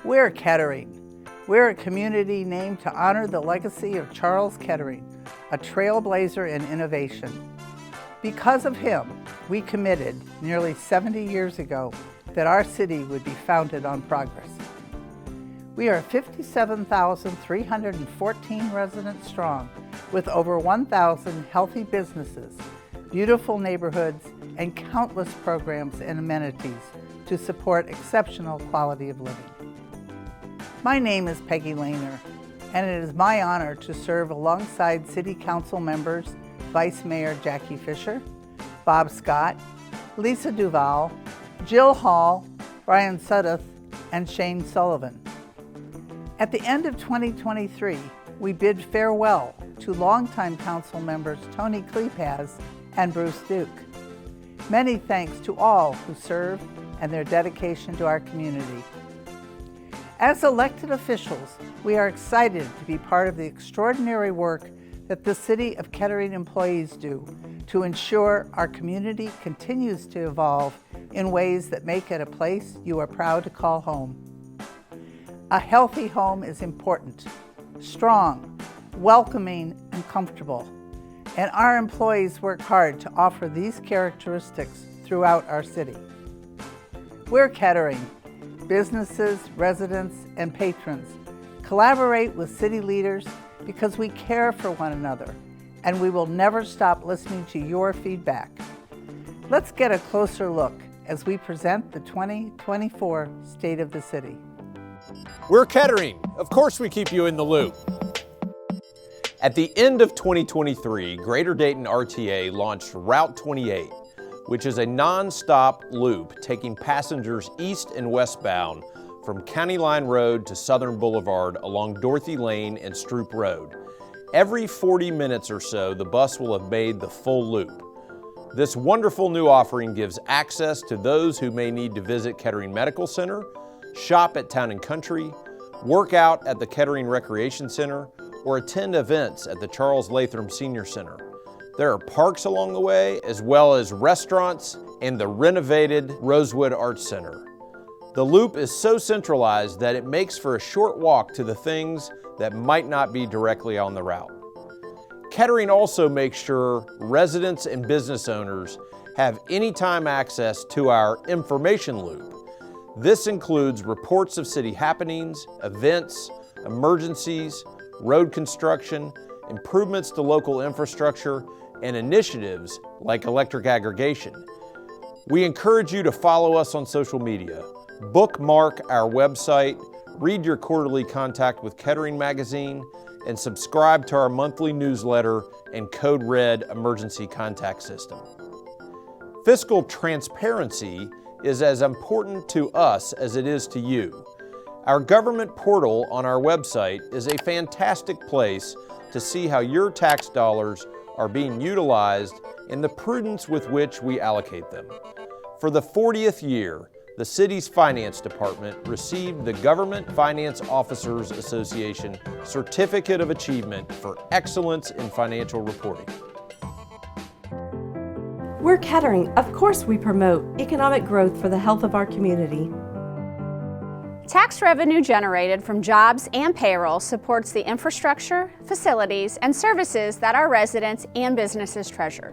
We're Kettering. We're a community named to honor the legacy of Charles Kettering, a trailblazer in innovation. Because of him, we committed nearly 70 years ago that our city would be founded on progress. We are 57,314 residents strong, with over 1,000 healthy businesses, beautiful neighborhoods, and countless programs and amenities to support exceptional quality of living. My name is Peggy Lehner, and it is my honor to serve alongside City Council members Vice Mayor Jackie Fisher, Bob Scott, Lisa Duval, Jill Hall, Brian Sudduth, and Shane Sullivan. At the end of 2023, we bid farewell to longtime council members Tony Klepaz and Bruce Duke. Many thanks to all who serve and their dedication to our community. As elected officials, we are excited to be part of the extraordinary work that the City of Kettering employees do to ensure our community continues to evolve in ways that make it a place you are proud to call home. A healthy home is important, strong, welcoming, and comfortable, and our employees work hard to offer these characteristics throughout our city. We're Kettering. Businesses, residents, and patrons collaborate with city leaders because we care for one another, and we will never stop listening to your feedback. Let's get a closer look as we present the 2024 State of the City. We're Kettering. Of course we keep you in the loop. At the end of 2023, Greater Dayton RTA launched Route 28, which is a non-stop loop taking passengers east and westbound from County Line Road to Southern Boulevard along Dorothy Lane and Stroop Road. Every 40 minutes or so, the bus will have made the full loop. This wonderful new offering gives access to those who may need to visit Kettering Medical Center, shop at Town & Country, work out at the Kettering Recreation Center, or attend events at the Charles Latham Senior Center. There are parks along the way, as well as restaurants and the renovated Rosewood Arts Center. The loop is so centralized that it makes for a short walk to the things that might not be directly on the route. Kettering also makes sure residents and business owners have anytime access to our information loop. This includes reports of city happenings, events, emergencies, road construction, improvements to local infrastructure, and initiatives like electric aggregation. We encourage you to follow us on social media, bookmark our website, read your quarterly Contact with Kettering magazine, and subscribe to our monthly newsletter and Code Red emergency contact system. Fiscal transparency is as important to us as it is to you. Our government portal on our website is a fantastic place to see how your tax dollars are being utilized and the prudence with which we allocate them. For the 40th year, the city's finance department received the Government Finance Officers Association Certificate of Achievement for Excellence in Financial Reporting. We're Kettering. Of course we promote economic growth for the health of our community. Tax revenue generated from jobs and payroll supports the infrastructure, facilities, and services that our residents and businesses treasure.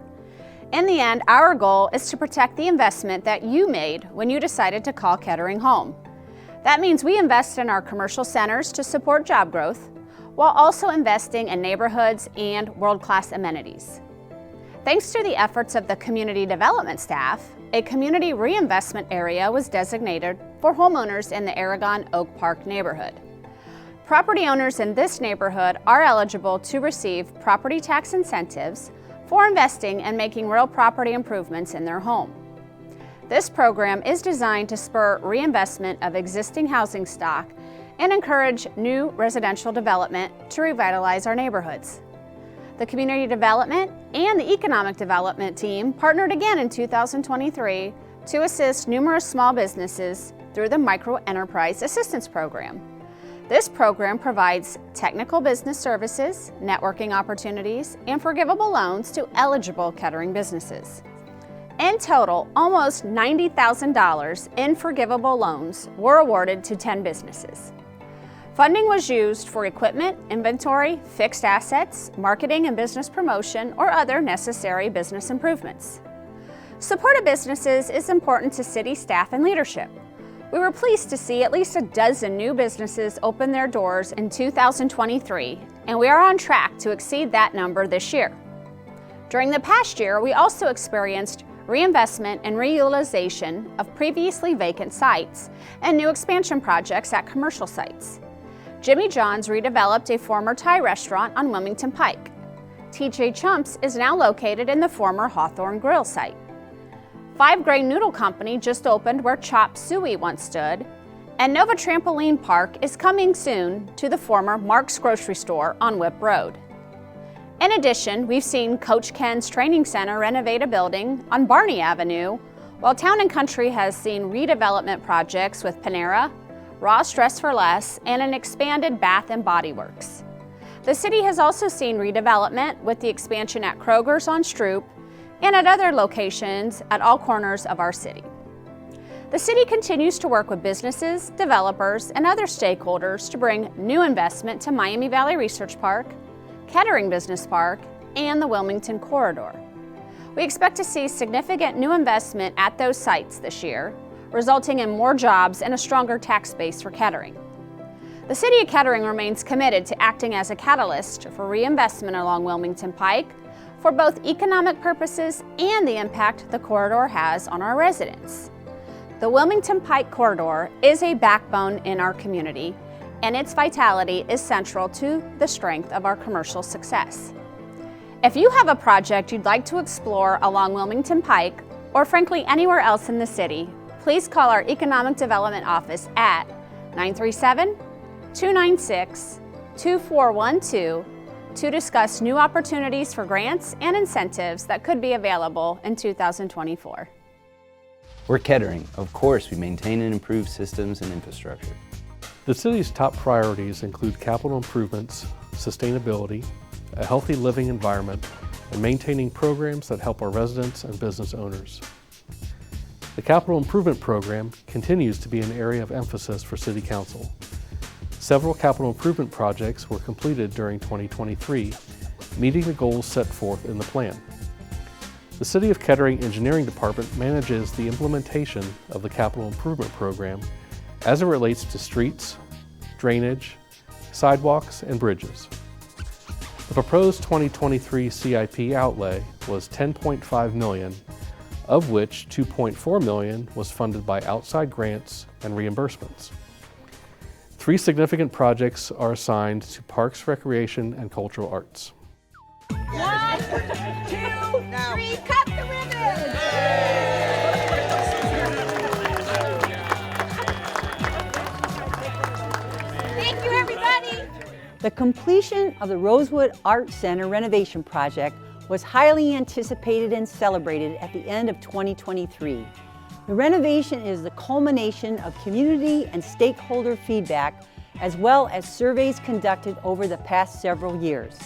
In the end, our goal is to protect the investment that you made when you decided to call Kettering home. That means we invest in our commercial centers to support job growth, while also investing in neighborhoods and world-class amenities. Thanks to the efforts of the community development staff, a community reinvestment area was designated for homeowners in the Aragon Oak Park neighborhood. Property owners in this neighborhood are eligible to receive property tax incentives for investing and making real property improvements in their home. This program is designed to spur reinvestment of existing housing stock and encourage new residential development to revitalize our neighborhoods. The Community Development and the Economic Development team partnered again in 2023 to assist numerous small businesses through the Micro Enterprise Assistance Program. This program provides technical business services, networking opportunities, and forgivable loans to eligible Kettering businesses. In total, almost $90,000 in forgivable loans were awarded to 10 businesses. Funding was used for equipment, inventory, fixed assets, marketing and business promotion, or other necessary business improvements. Support of businesses is important to city staff and leadership. We were pleased to see at least a dozen new businesses open their doors in 2023, and we are on track to exceed that number this year. During the past year, we also experienced reinvestment and reutilization of previously vacant sites and new expansion projects at commercial sites. Jimmy John's redeveloped a former Thai restaurant on Wilmington Pike. TJ Chumps is now located in the former Hawthorne Grill site. Five Grain Noodle Company just opened where Chop Suey once stood, and Nova Trampoline Park is coming soon to the former Mark's Grocery Store on Whip Road. In addition, we've seen Coach Ken's Training Center renovate a building on Barney Avenue, while Town & Country has seen redevelopment projects with Panera, Ross Dress for Less, and an expanded Bath & Body Works. The city has also seen redevelopment with the expansion at Kroger's on Stroop and at other locations at all corners of our city. The city continues to work with businesses, developers, and other stakeholders to bring new investment to Miami Valley Research Park, Kettering Business Park, and the Wilmington Corridor. We expect to see significant new investment at those sites this year, resulting in more jobs and a stronger tax base for Kettering. The City of Kettering remains committed to acting as a catalyst for reinvestment along Wilmington Pike for both economic purposes and the impact the corridor has on our residents. The Wilmington Pike Corridor is a backbone in our community, and its vitality is central to the strength of our commercial success. If you have a project you'd like to explore along Wilmington Pike, or frankly anywhere else in the city, please call our Economic Development Office at 937-296-2412 to discuss new opportunities for grants and incentives that could be available in 2024. We're Kettering. Of course, we maintain and improve systems and infrastructure. The city's top priorities include capital improvements, sustainability, a healthy living environment, and maintaining programs that help our residents and business owners. The Capital Improvement Program continues to be an area of emphasis for City Council. Several capital improvement projects were completed during 2023, meeting the goals set forth in the plan. The City of Kettering Engineering Department manages the implementation of the Capital Improvement Program as it relates to streets, drainage, sidewalks, and bridges. The proposed 2023 CIP outlay was $10.5 million, of which $2.4 million was funded by outside grants and reimbursements. 3 significant projects are assigned to Parks, Recreation, and Cultural Arts. 1, 2, 3, cut the ribbon! Thank you, everybody! The completion of the Rosewood Art Center renovation project was highly anticipated and celebrated at the end of 2023. The renovation is the culmination of community and stakeholder feedback, as well as surveys conducted over the past several years.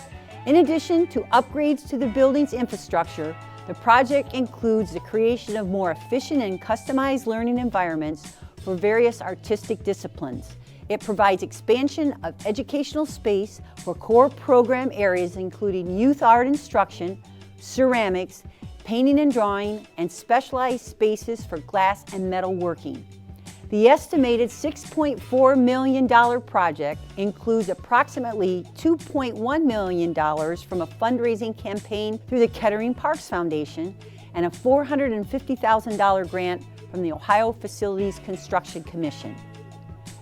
In addition to upgrades to the building's infrastructure, the project includes the creation of more efficient and customized learning environments for various artistic disciplines. It provides expansion of educational space for core program areas including youth art instruction, ceramics, painting and drawing, and specialized spaces for glass and metal working. The estimated $6.4 million project includes approximately $2.1 million from a fundraising campaign through the Kettering Parks Foundation and a $450,000 grant from the Ohio Facilities Construction Commission.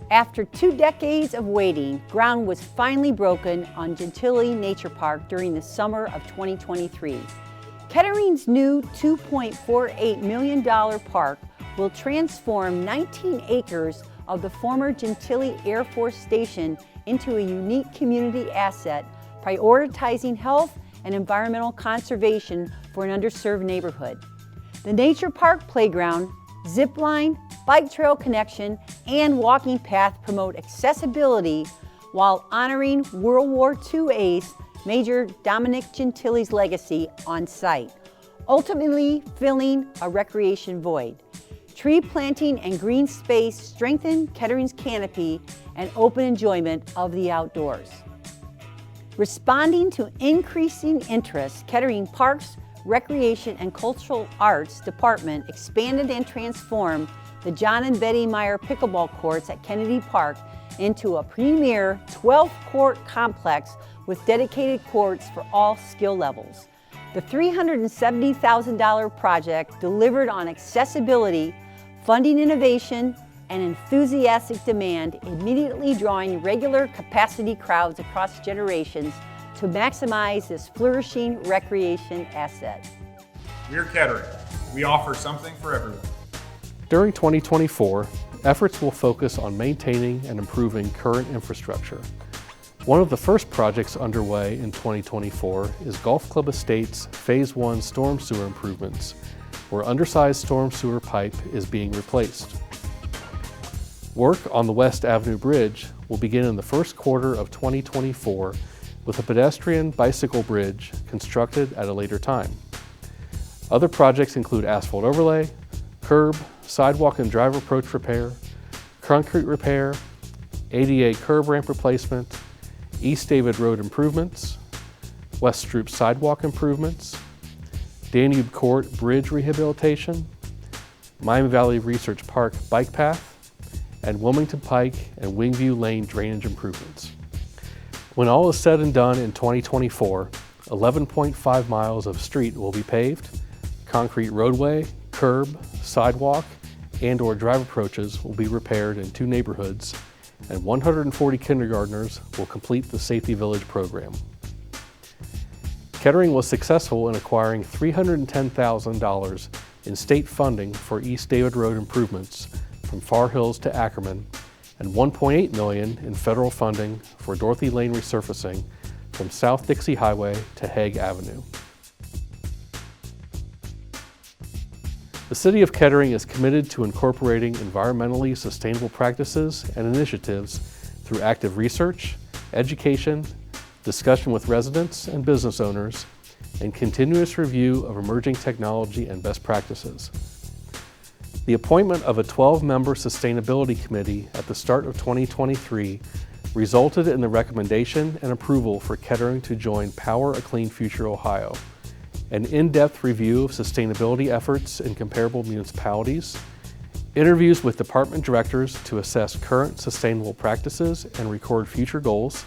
After 2 decades of waiting, ground was finally broken on Gentilly Nature Park during the summer of 2023. Kettering's new $2.48 million park will transform 19 acres of the former Gentilly Air Force Station into a unique community asset, prioritizing health and environmental conservation for an underserved neighborhood. The Nature Park playground, zip line, bike trail connection, and walking path promote accessibility while honoring World War II ace Major Dominic Gentilly's legacy on site. ultimately filling a recreation void. Tree planting and green space strengthen Kettering's canopy and open enjoyment of the outdoors. Responding to increasing interest, Kettering Parks, Recreation and Cultural Arts Department expanded and transformed the John and Betty Meyer pickleball courts at Kennedy Park into a premier 12-court complex with dedicated courts for all skill levels. The $370,000 project delivered on accessibility, funding innovation, and enthusiastic demand, immediately drawing regular capacity crowds across generations to maximize this flourishing recreation asset. We're Kettering. We offer something for everyone. During 2024, efforts will focus on maintaining and improving current infrastructure. One of the first projects underway in 2024 is Golf Club Estates Phase 1 storm sewer improvements, where undersized storm sewer pipe is being replaced. Work on the West Avenue Bridge will begin in the first quarter of 2024 with a pedestrian bicycle bridge constructed at a later time. Other projects include asphalt overlay, curb, sidewalk and drive approach repair, concrete repair, ADA curb ramp replacement, East David Road improvements, West Stroop sidewalk improvements, Danube Court bridge rehabilitation, Miami Valley Research Park bike path, and Wilmington Pike and Wingview Lane drainage improvements. When all is said and done in 2024, 11.5 miles of street will be paved, concrete roadway, curb, sidewalk, and/or drive approaches will be repaired in 2 neighborhoods, and 140 kindergartners will complete the Safety Village program. Kettering was successful in acquiring $310,000 in state funding for East David Road improvements from Far Hills to Ackerman, and $1.8 million in federal funding for Dorothy Lane resurfacing from South Dixie Highway to Hague Avenue. The City of Kettering is committed to incorporating environmentally sustainable practices and initiatives through active research, education, discussion with residents and business owners, and continuous review of emerging technology and best practices. The appointment of a 12-member Sustainability Committee at the start of 2023 resulted in the recommendation and approval for Kettering to join Power a Clean Future Ohio, an in-depth review of sustainability efforts in comparable municipalities, interviews with department directors to assess current sustainable practices and record future goals,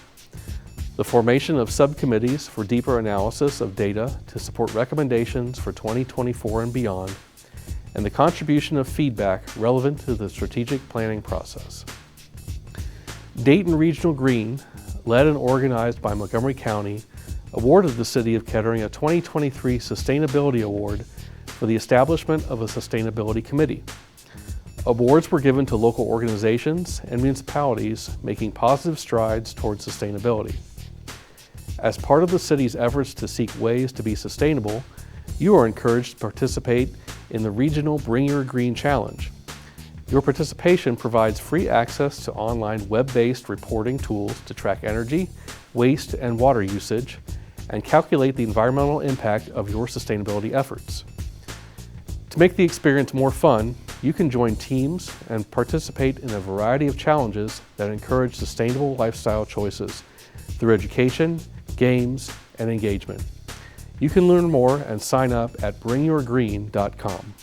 the formation of subcommittees for deeper analysis of data to support recommendations for 2024 and beyond, and the contribution of feedback relevant to the strategic planning process. Dayton Regional Green, led and organized by Montgomery County, awarded the City of Kettering a 2023 Sustainability Award for the establishment of a Sustainability Committee. Awards were given to local organizations and municipalities making positive strides towards sustainability. As part of the city's efforts to seek ways to be sustainable, you are encouraged to participate in the regional Bring Your Green Challenge. Your participation provides free access to online web-based reporting tools to track energy, waste, and water usage, and calculate the environmental impact of your sustainability efforts. To make the experience more fun, you can join teams and participate in a variety of challenges that encourage sustainable lifestyle choices through education, games, and engagement. You can learn more and sign up at bringyourgreen.com.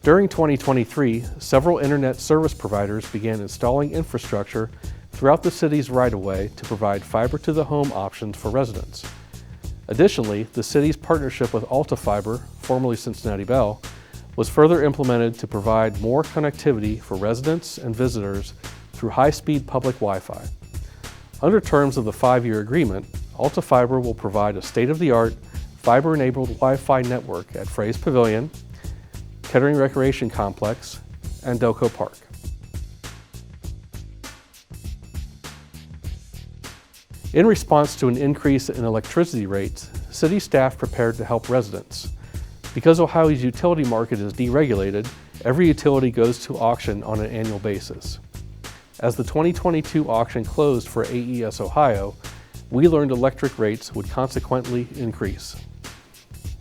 During 2023, several internet service providers began installing infrastructure throughout the city's right-of-way to provide fiber-to-the-home options for residents. Additionally, the city's partnership with Alta Fiber, formerly Cincinnati Bell, was further implemented to provide more connectivity for residents and visitors through high-speed public Wi-Fi. Under terms of the 5-year agreement, Alta Fiber will provide a state-of-the-art fiber-enabled Wi-Fi network at Fraze Pavilion, Kettering Recreation Complex, and Delco Park. In response to an increase in electricity rates, city staff prepared to help residents. Because Ohio's utility market is deregulated, every utility goes to auction on an annual basis. As the 2022 auction closed for AES Ohio, we learned electric rates would consequently increase.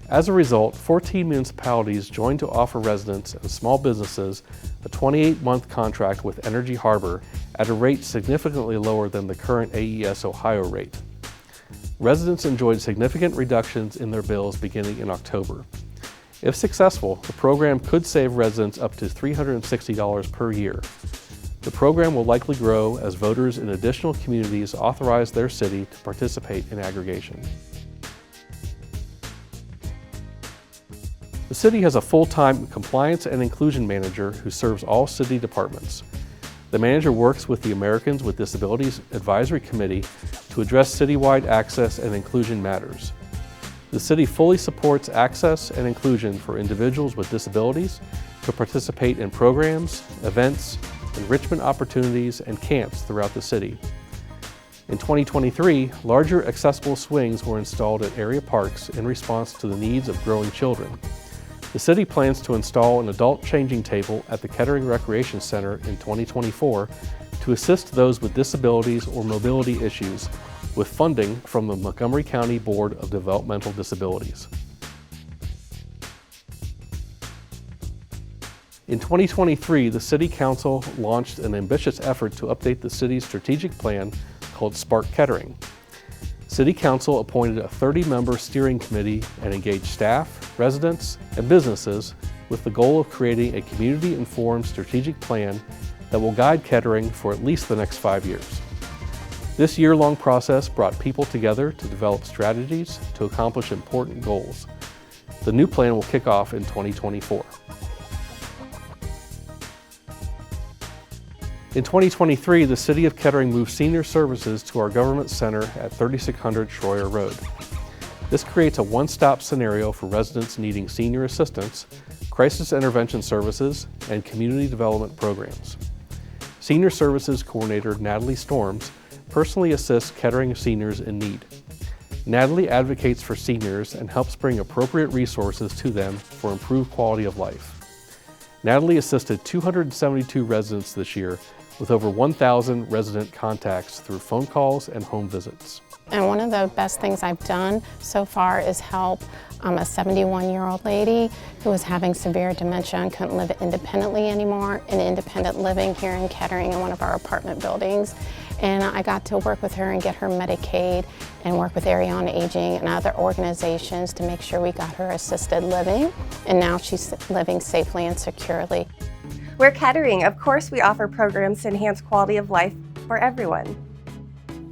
As a result, 14 municipalities joined to offer residents and small businesses a 28-month contract with Energy Harbor at a rate significantly lower than the current AES Ohio rate. Residents enjoyed significant reductions in their bills beginning in October. If successful, the program could save residents up to $360 per year. The program will likely grow as voters in additional communities authorize their city to participate in aggregation. The city has a full-time compliance and inclusion manager who serves all city departments. The manager works with the Americans with Disabilities Advisory Committee to address citywide access and inclusion matters. The city fully supports access and inclusion for individuals with disabilities to participate in programs, events, enrichment opportunities, and camps throughout the city. In 2023, larger accessible swings were installed at area parks in response to the needs of growing children. The city plans to install an adult changing table at the Kettering Recreation Center in 2024 to assist those with disabilities or mobility issues with funding from the Montgomery County Board of Developmental Disabilities. In 2023, the City Council launched an ambitious effort to update the city's strategic plan called Spark Kettering. City Council appointed a 30-member steering committee and engaged staff, residents, and businesses with the goal of creating a community-informed strategic plan that will guide Kettering for at least the next 5 years. This year-long process brought people together to develop strategies to accomplish important goals. The new plan will kick off in 2024. In 2023, the City of Kettering moved senior services to our government center at 3600 Schroyer Road. This creates a one-stop scenario for residents needing senior assistance, crisis intervention services, and community development programs. Senior Services Coordinator Natalie Storms personally assists Kettering seniors in need. Natalie advocates for seniors and helps bring appropriate resources to them for improved quality of life. Natalie assisted 272 residents this year with over 1,000 resident contacts through phone calls and home visits. And one of the best things I've done so far is help a 71-year-old lady who was having severe dementia and couldn't live independently anymore in independent living here in Kettering in one of our apartment buildings. And I got to work with her and get her Medicaid and work with Area on Aging and other organizations to make sure we got her assisted living. And now she's living safely and securely. We're Kettering. Of course, we offer programs to enhance quality of life for everyone.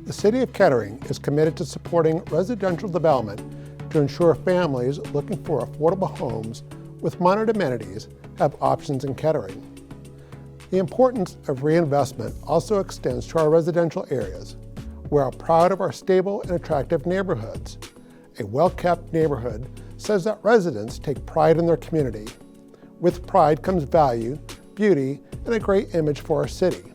The City of Kettering is committed to supporting residential development to ensure families looking for affordable homes with modern amenities have options in Kettering. The importance of reinvestment also extends to our residential areas. We are proud of our stable and attractive neighborhoods. A well-kept neighborhood says that residents take pride in their community. With pride comes value, beauty, and a great image for our city.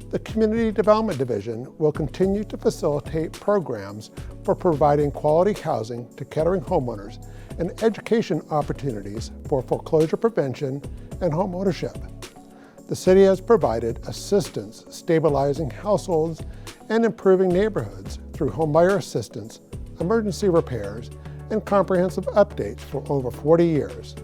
The Community Development Division will continue to facilitate programs for providing quality housing to Kettering homeowners and education opportunities for foreclosure prevention and home ownership. The city has provided assistance stabilizing households and improving neighborhoods through homebuyer assistance, emergency repairs, and comprehensive updates for over 40 years.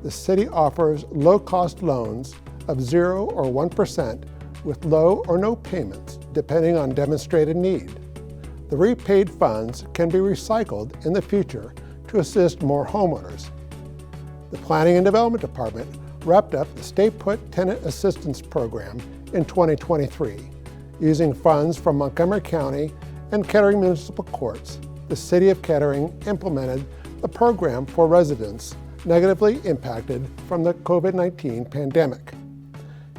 The city offers low-cost loans of 0 or 1% with low or no payments, depending on demonstrated need. The repaid funds can be recycled in the future to assist more homeowners. The Planning and Development Department wrapped up the Stay Put Tenant Assistance Program in 2023. Using funds from Montgomery County and Kettering Municipal Courts, the City of Kettering implemented the program for residents negatively impacted from the COVID-19 pandemic.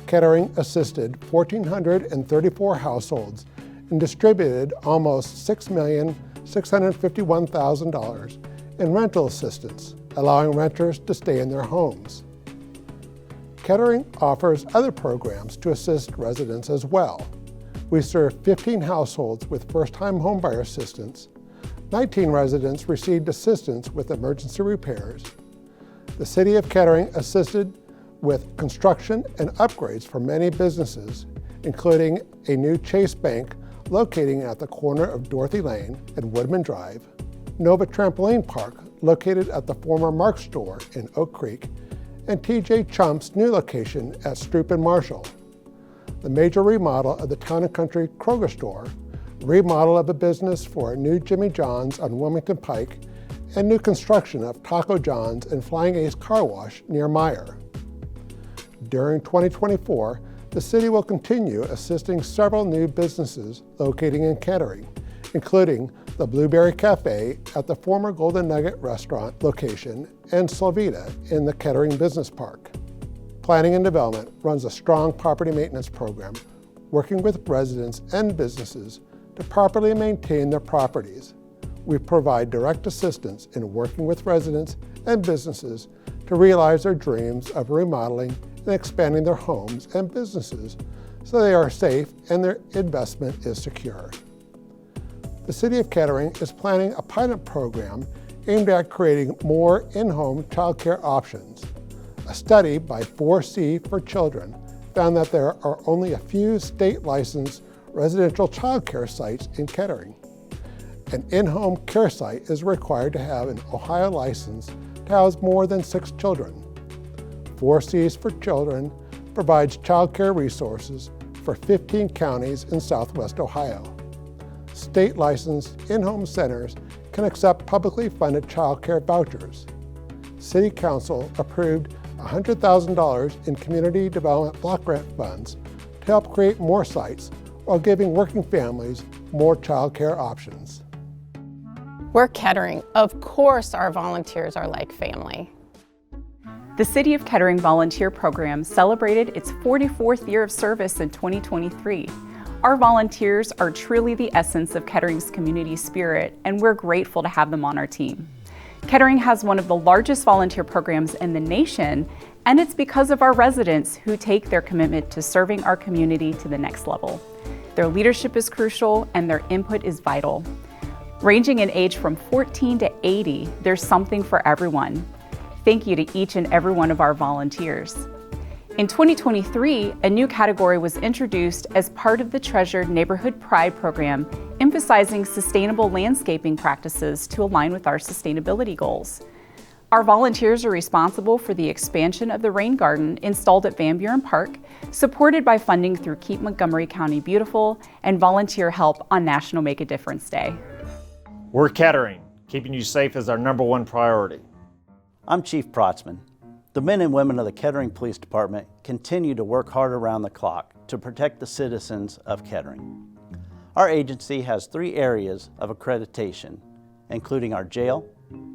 Kettering assisted 1,434 households and distributed almost $6,651,000 in rental assistance, allowing renters to stay in their homes. Kettering offers other programs to assist residents as well. We serve 15 households with first-time homebuyer assistance. 19 residents received assistance with emergency repairs. The City of Kettering assisted with construction and upgrades for many businesses, including a new Chase Bank locating at the corner of Dorothy Lane and Woodman Drive, Nova Trampoline Park, located at the former Mark's store in Oak Creek, and TJ Chump's new location at Stroop and Marshall. The major remodel of the Town & Country Kroger store, remodel of a business for a new Jimmy John's on Wilmington Pike, and new construction of Taco John's and Flying Ace Car Wash near Meyer. During 2024, the city will continue assisting several new businesses locating in Kettering, including the Blueberry Cafe at the former Golden Nugget restaurant location and Slovita in the Kettering Business Park. Planning and Development runs a strong property maintenance program, working with residents and businesses to properly maintain their properties. We provide direct assistance in working with residents and businesses to realize their dreams of remodeling and expanding their homes and businesses so they are safe and their investment is secure. The City of Kettering is planning a pilot program aimed at creating more in-home childcare options. A study by 4C for Children found that there are only a few state-licensed residential childcare sites in Kettering. An in-home care site is required to have an Ohio license to house more than 6 children. 4Cs for Children provides childcare resources for 15 counties in Southwest Ohio. State-licensed in-home centers can accept publicly funded childcare vouchers. City Council approved $100,000 in Community Development Block Grant funds to help create more sites while giving working families more childcare options. We're Kettering. Of course our volunteers are like family. The City of Kettering Volunteer Program celebrated its 44th year of service in 2023. Our volunteers are truly the essence of Kettering's community spirit, and we're grateful to have them on our team. Kettering has one of the largest volunteer programs in the nation, and it's because of our residents who take their commitment to serving our community to the next level. Their leadership is crucial and their input is vital. Ranging in age from 14 to 80, there's something for everyone. Thank you to each and every one of our volunteers. In 2023, a new category was introduced as part of the Treasured Neighborhood Pride program, emphasizing sustainable landscaping practices to align with our sustainability goals. Our volunteers are responsible for the expansion of the rain garden installed at Van Buren Park, supported by funding through Keep Montgomery County Beautiful and volunteer help on National Make a Difference Day. We're Kettering. Keeping you safe is our #1 priority. I'm Chief Protzman. The men and women of the Kettering Police Department continue to work hard around the clock to protect the citizens of Kettering. Our agency has 3 areas of accreditation, including our jail,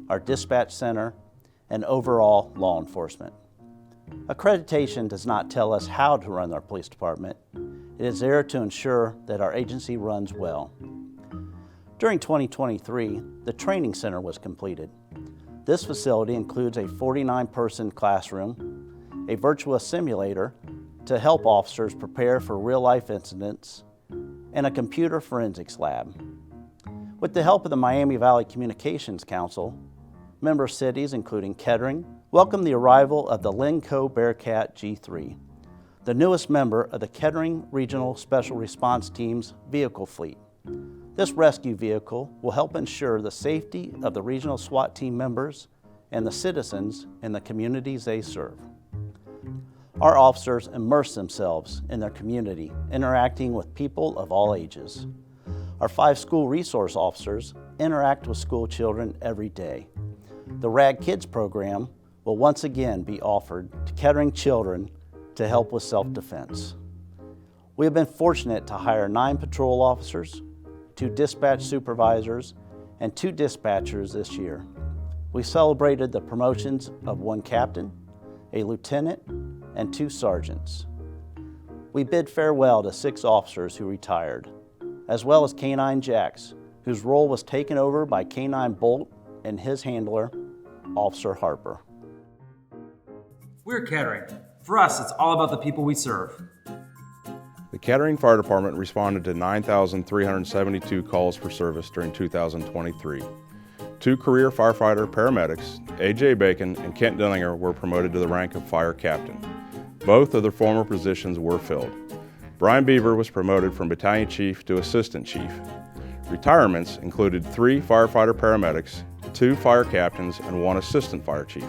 our dispatch center, and overall law enforcement. Accreditation does not tell us how to run our police department. It is there to ensure that our agency runs well. During 2023, the training center was completed. This facility includes a 49-person classroom, a virtual simulator to help officers prepare for real-life incidents, and a computer forensics lab. With the help of the Miami Valley Communications Council, member cities including Kettering welcomed the arrival of the Linco Bearcat G3, the newest member of the Kettering Regional Special Response Team's vehicle fleet. This rescue vehicle will help ensure the safety of the regional SWAT team members and the citizens in the communities they serve. Our officers immerse themselves in their community, interacting with people of all ages. Our 5 school resource officers interact with school children every day. The RAG Kids program will once again be offered to Kettering children to help with self-defense. We have been fortunate to hire 9 patrol officers, 2 dispatch supervisors, and 2 dispatchers this year. We celebrated the promotions of 1 captain, a lieutenant, and 2 sergeants. We bid farewell to 6 officers who retired, as well as K-9 Jax, whose role was taken over by K-9 Bolt and his handler, Officer Harper. We're Kettering. For us, it's all about the people we serve. The Kettering Fire Department responded to 9,372 calls for service during 2023. 2 career firefighter paramedics, A.J. Bacon and Kent Dillinger, were promoted to the rank of fire captain. Both of their former positions were filled. Brian Beaver was promoted from battalion chief to assistant chief. Retirements included 3 firefighter paramedics, 2 fire captains, and 1 assistant fire chief.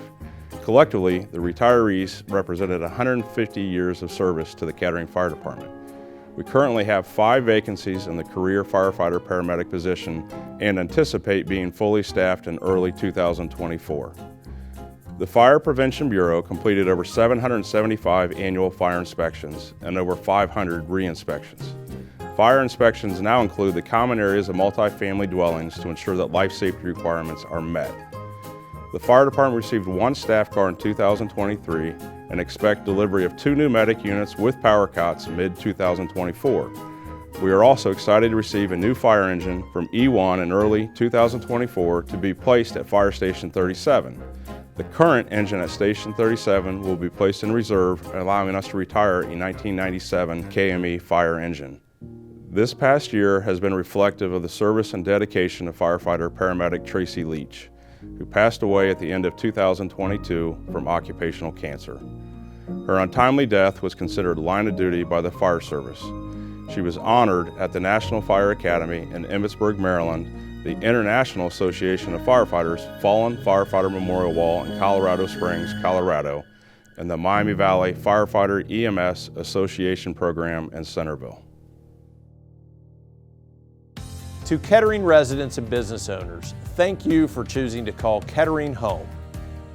Collectively, the retirees represented 150 years of service to the Kettering Fire Department. We currently have 5 vacancies in the career firefighter paramedic position and anticipate being fully staffed in early 2024. The Fire Prevention Bureau completed over 775 annual fire inspections and over 500 re-inspections. Fire inspections now include the common areas of multifamily dwellings to ensure that life safety requirements are met. The fire department received 1 staff car in 2023 and expect delivery of 2 new medic units with power cots mid-2024. We are also excited to receive a new fire engine from E1 in early 2024 to be placed at Fire Station 37. The current engine at Station 37 will be placed in reserve, allowing us to retire a 1997 KME fire engine. This past year has been reflective of the service and dedication of firefighter paramedic Tracy Leach, who passed away at the end of 2022 from occupational cancer. Her untimely death was considered line of duty by the fire service. She was honored at the National Fire Academy in Emmitsburg, Maryland, the International Association of Firefighters Fallen Firefighter Memorial Wall in Colorado Springs, Colorado, and the Miami Valley Firefighter EMS Association program in Centerville. To Kettering residents and business owners, thank you for choosing to call Kettering home.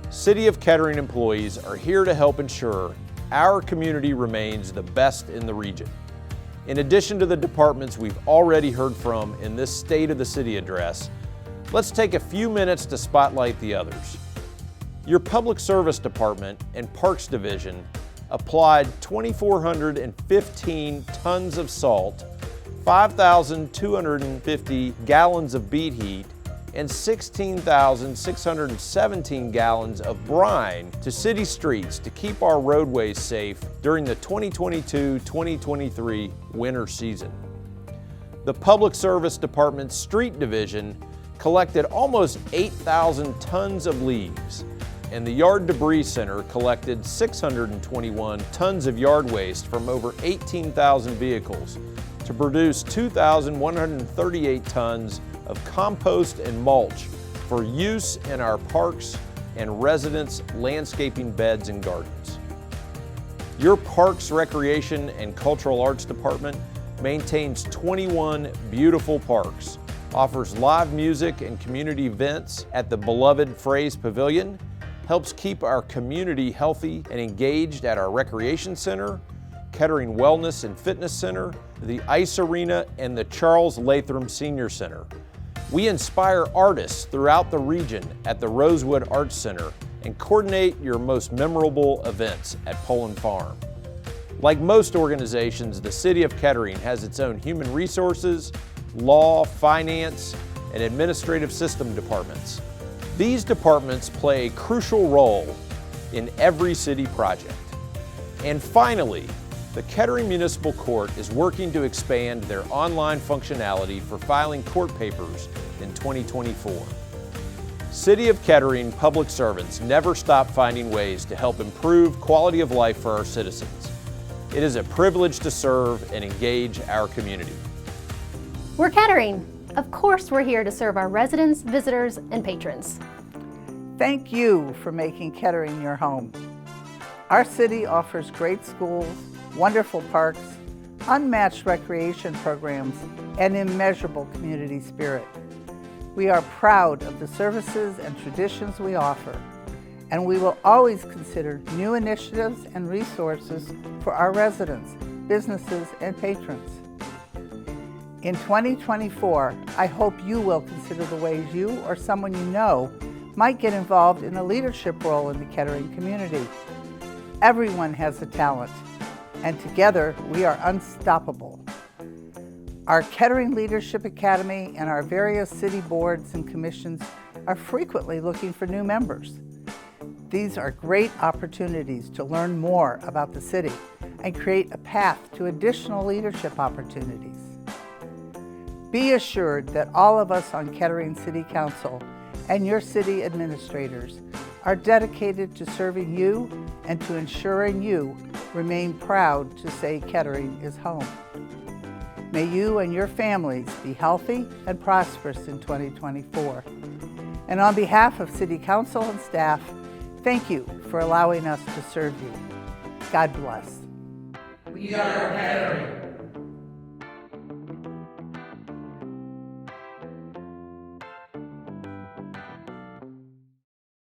City of Kettering employees are here to help ensure our community remains the best in the region. In addition to the departments we've already heard from in this State of the City address, let's take a few minutes to spotlight the others. Your Public Service Department and Parks Division applied 2,415 tons of salt, 5,250 gallons of beet heat, and 16,617 gallons of brine to city streets to keep our roadways safe during the 2022-2023 winter season. The Public Service Department's Street Division collected almost 8,000 tons of leaves, and the Yard Debris Center collected 621 tons of yard waste from over 18,000 vehicles to produce 2,138 tons of compost and mulch for use in our parks and residents' landscaping beds and gardens. Your Parks, Recreation, and Cultural Arts Department maintains 21 beautiful parks, offers live music and community events at the beloved Fraze Pavilion, helps keep our community healthy and engaged at our Recreation Center, Kettering Wellness and Fitness Center, the Ice Arena, and the Charles Latham Senior Center. We inspire artists throughout the region at the Rosewood Arts Center and coordinate your most memorable events at Poland Farm. Like most organizations, the City of Kettering has its own human resources, law, finance, and administrative system departments. These departments play a crucial role in every city project. And finally, the Kettering Municipal Court is working to expand their online functionality for filing court papers in 2024. City of Kettering public servants never stop finding ways to help improve quality of life for our citizens. It is a privilege to serve and engage our community. We're Kettering. Of course, we're here to serve our residents, visitors, and patrons. Thank you for making Kettering your home. Our city offers great schools, wonderful parks, unmatched recreation programs, and immeasurable community spirit. We are proud of the services and traditions we offer, and we will always consider new initiatives and resources for our residents, businesses, and patrons. In 2024, I hope you will consider the ways you or someone you know might get involved in a leadership role in the Kettering community. Everyone has a talent, and together we are unstoppable. Our Kettering Leadership Academy and our various city boards and commissions are frequently looking for new members. These are great opportunities to learn more about the city and create a path to additional leadership opportunities. Be assured that all of us on Kettering City Council and your city administrators are dedicated to serving you and to ensuring you remain proud to say Kettering is home. May you and your families be healthy and prosperous in 2024. And on behalf of City Council and staff, thank you for allowing us to serve you. God bless. We are Kettering.